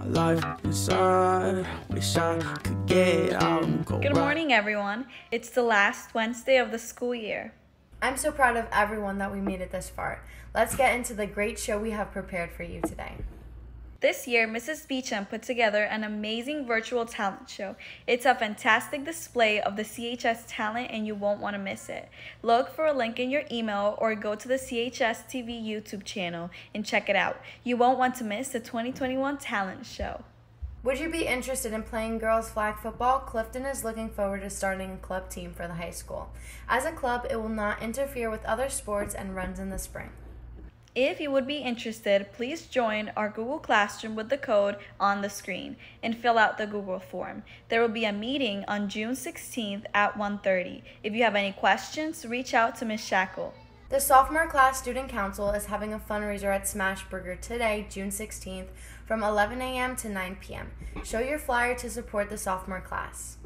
Life inside, wish I could get out and go. Good morning, everyone. It's the last Wednesday of the school year. I'm so proud of everyone that we made it this far. Let's get into the great show we have prepared for you today. This year, Mrs. Beecham put together an amazing virtual talent show. It's a fantastic display of the CHS talent and you won't want to miss it. Look for a link in your email or go to the CHS TV YouTube channel and check it out. You won't want to miss the 2021 talent show. Would you be interested in playing girls flag football? Clifton is looking forward to starting a club team for the high school. As a club, it will not interfere with other sports and runs in the spring. If you would be interested, please join our Google Classroom with the code on the screen and fill out the Google form. There will be a meeting on June 16th at 1:30. If you have any questions, reach out to Ms. Shackle. The sophomore class student council is having a fundraiser at Smashburger today, June 16th, from 11 a.m. to 9 p.m. Show your flyer to support the sophomore class.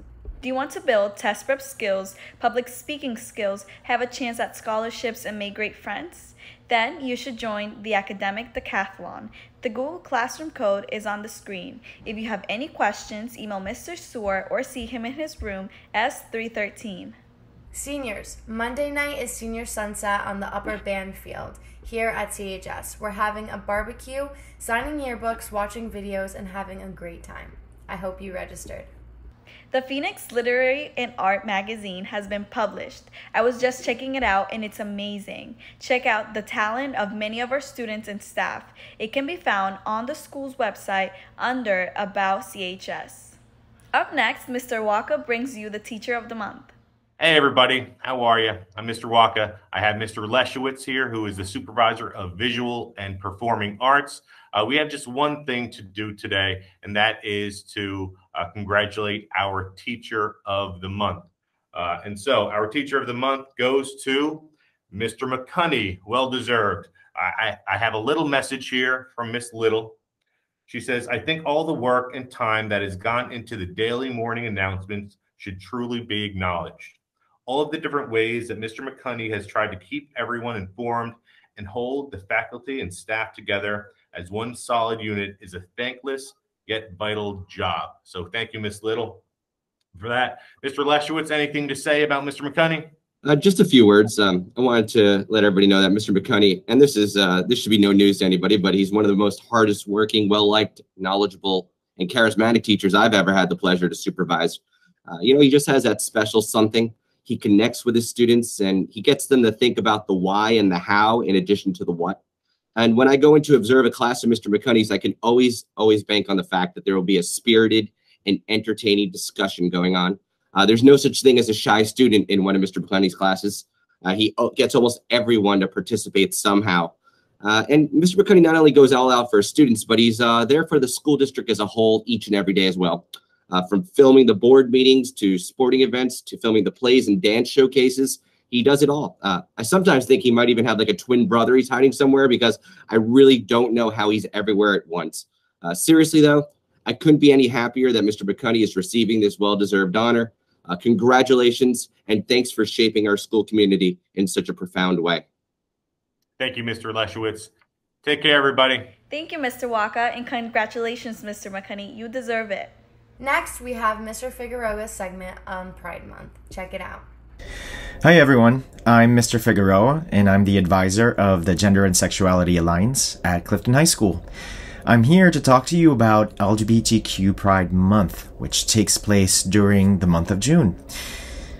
Do you want to build test prep skills, public speaking skills, have a chance at scholarships, and make great friends? Then you should join the Academic Decathlon. The Google Classroom code is on the screen. If you have any questions, email Mr. Sewer or see him in his room S313. Seniors, Monday night is Senior Sunset on the upper band field here at CHS. We're having a barbecue, signing yearbooks, watching videos, and having a great time. I hope you registered. The Phoenix Literary and Art magazine has been published. I was just checking it out and it's amazing. Check out the talent of many of our students and staff. It can be found on the school's website under About CHS. Up next, Mr. Walker brings you the Teacher of the Month. Hey everybody, how are you? I'm Mr. Waka. I have Mr. Leschowitz here, who is the supervisor of visual and performing arts. We have just one thing to do today, and that is to congratulate our Teacher of the Month. And so our Teacher of the Month goes to Mr. McCunney, well-deserved. I have a little message here from Miss Little. She says, I think all the work and time that has gone into the daily morning announcements should truly be acknowledged. All of the different ways that Mr. McCunney has tried to keep everyone informed and hold the faculty and staff together as one solid unit is a thankless yet vital job. So thank you, Miss Little, for that. Mr. Leschowitz, anything to say about Mr. McCunney? Just a few words. I wanted to let everybody know that Mr. McCunney, and this should be no news to anybody, but he's one of the most hardest working, well-liked, knowledgeable, and charismatic teachers I've ever had the pleasure to supervise. He just has that special something. He connects with his students and he gets them to think about the why and the how in addition to the what. And when I go in to observe a class of Mr. McCunney's, I can always bank on the fact that there will be a spirited and entertaining discussion going on. There's no such thing as a shy student in one of Mr. McCunney's classes. He gets almost everyone to participate somehow. And Mr. McCunney not only goes all out for his students, but he's there for the school district as a whole each and every day as well. From filming the board meetings to sporting events to filming the plays and dance showcases, he does it all. I sometimes think he might even have like a twin brother he's hiding somewhere because I really don't know how he's everywhere at once. Seriously, though, I couldn't be any happier that Mr. McCunney is receiving this well-deserved honor. Congratulations, and thanks for shaping our school community in such a profound way. Thank you, Mr. Leschowitz. Take care, everybody. Thank you, Mr. Waka, and congratulations, Mr. McCunney. You deserve it. Next, we have Mr. Figueroa's segment on Pride Month. Check it out. Hi everyone, I'm Mr. Figueroa and I'm the advisor of the Gender and Sexuality Alliance at Clifton High School. I'm here to talk to you about LGBTQ Pride Month, which takes place during the month of June.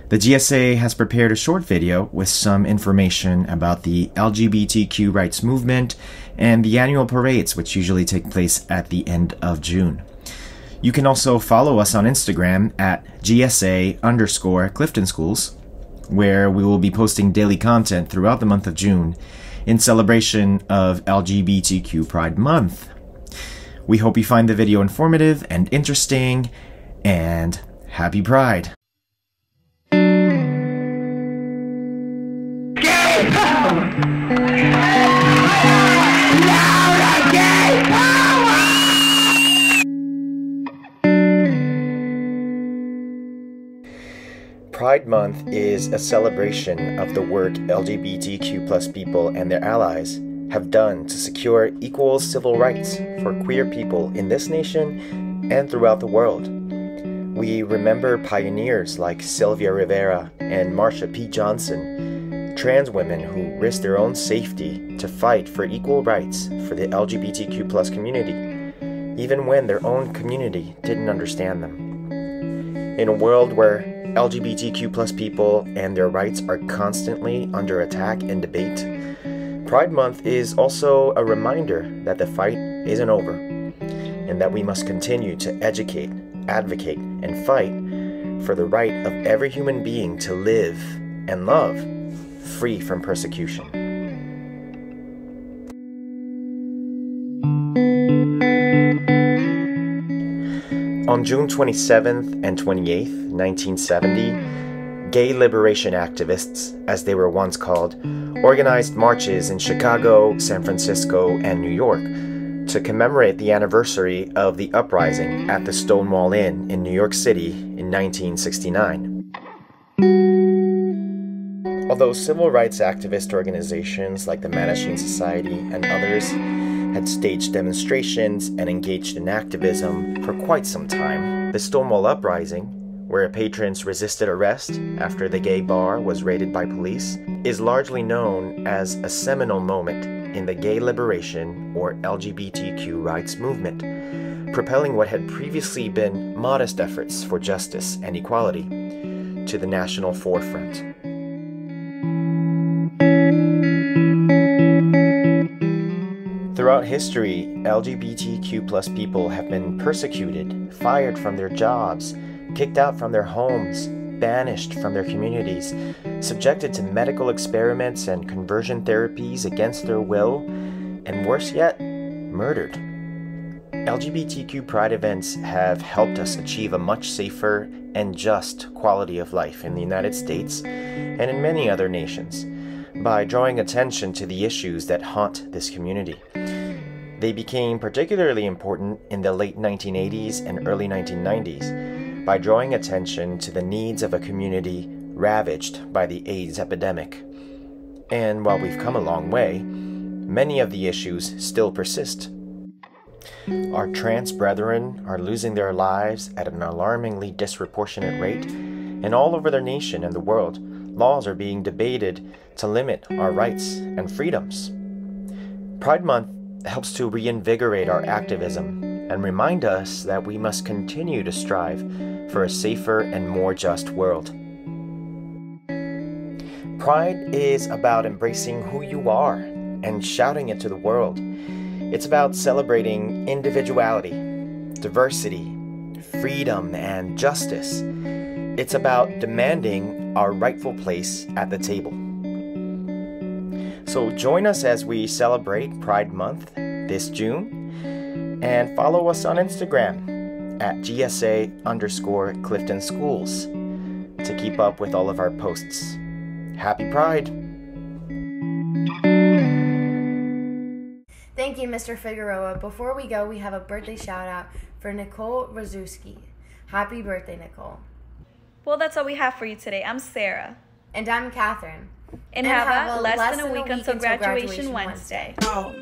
The GSA has prepared a short video with some information about the LGBTQ rights movement and the annual parades, which usually take place at the end of June. You can also follow us on Instagram at GSA_Clifton Schools, where we will be posting daily content throughout the month of June in celebration of LGBTQ Pride Month. We hope you find the video informative and interesting, and happy Pride! Gay power! Louder gay power! Pride Month is a celebration of the work LGBTQ+ people and their allies have done to secure equal civil rights for queer people in this nation and throughout the world. We remember pioneers like Sylvia Rivera and Marsha P. Johnson, trans women who risked their own safety to fight for equal rights for the LGBTQ+ community, even when their own community didn't understand them. In a world where LGBTQ+ people and their rights are constantly under attack and debate, Pride Month is also a reminder that the fight isn't over, and that we must continue to educate, advocate, and fight for the right of every human being to live and love free from persecution. On June 27th and 28th, 1970, gay liberation activists, as they were once called, organized marches in Chicago, San Francisco, and New York to commemorate the anniversary of the uprising at the Stonewall Inn in New York City in 1969. Although civil rights activist organizations like the Mattachine Society and others had staged demonstrations and engaged in activism for quite some time, the Stonewall Uprising, where patrons resisted arrest after the gay bar was raided by police, is largely known as a seminal moment in the gay liberation or LGBTQ rights movement, propelling what had previously been modest efforts for justice and equality to the national forefront. Throughout history, LGBTQ+ people have been persecuted, fired from their jobs, kicked out from their homes, banished from their communities, subjected to medical experiments and conversion therapies against their will, and worse yet, murdered. LGBTQ pride events have helped us achieve a much safer and just quality of life in the United States and in many other nations by drawing attention to the issues that haunt this community. They became particularly important in the late 1980s and early 1990s by drawing attention to the needs of a community ravaged by the AIDS epidemic. And while we've come a long way, many of the issues still persist. Our trans brethren are losing their lives at an alarmingly disproportionate rate, and all over the nation and the world, laws are being debated to limit our rights and freedoms. Pride Month helps to reinvigorate our activism and remind us that we must continue to strive for a safer and more just world. Pride is about embracing who you are and shouting it to the world. It's about celebrating individuality, diversity, freedom, and justice. It's about demanding our rightful place at the table. So join us as we celebrate Pride Month this June, and follow us on Instagram at GSA_Clifton Schools to keep up with all of our posts. Happy Pride! Thank you, Mr. Figueroa. Before we go, we have a birthday shout out for Nicole Razuski. Happy birthday, Nicole. Well, that's all we have for you today. I'm Sarah. And I'm Catherine. And have a less than a week until graduation Wednesday. Oh.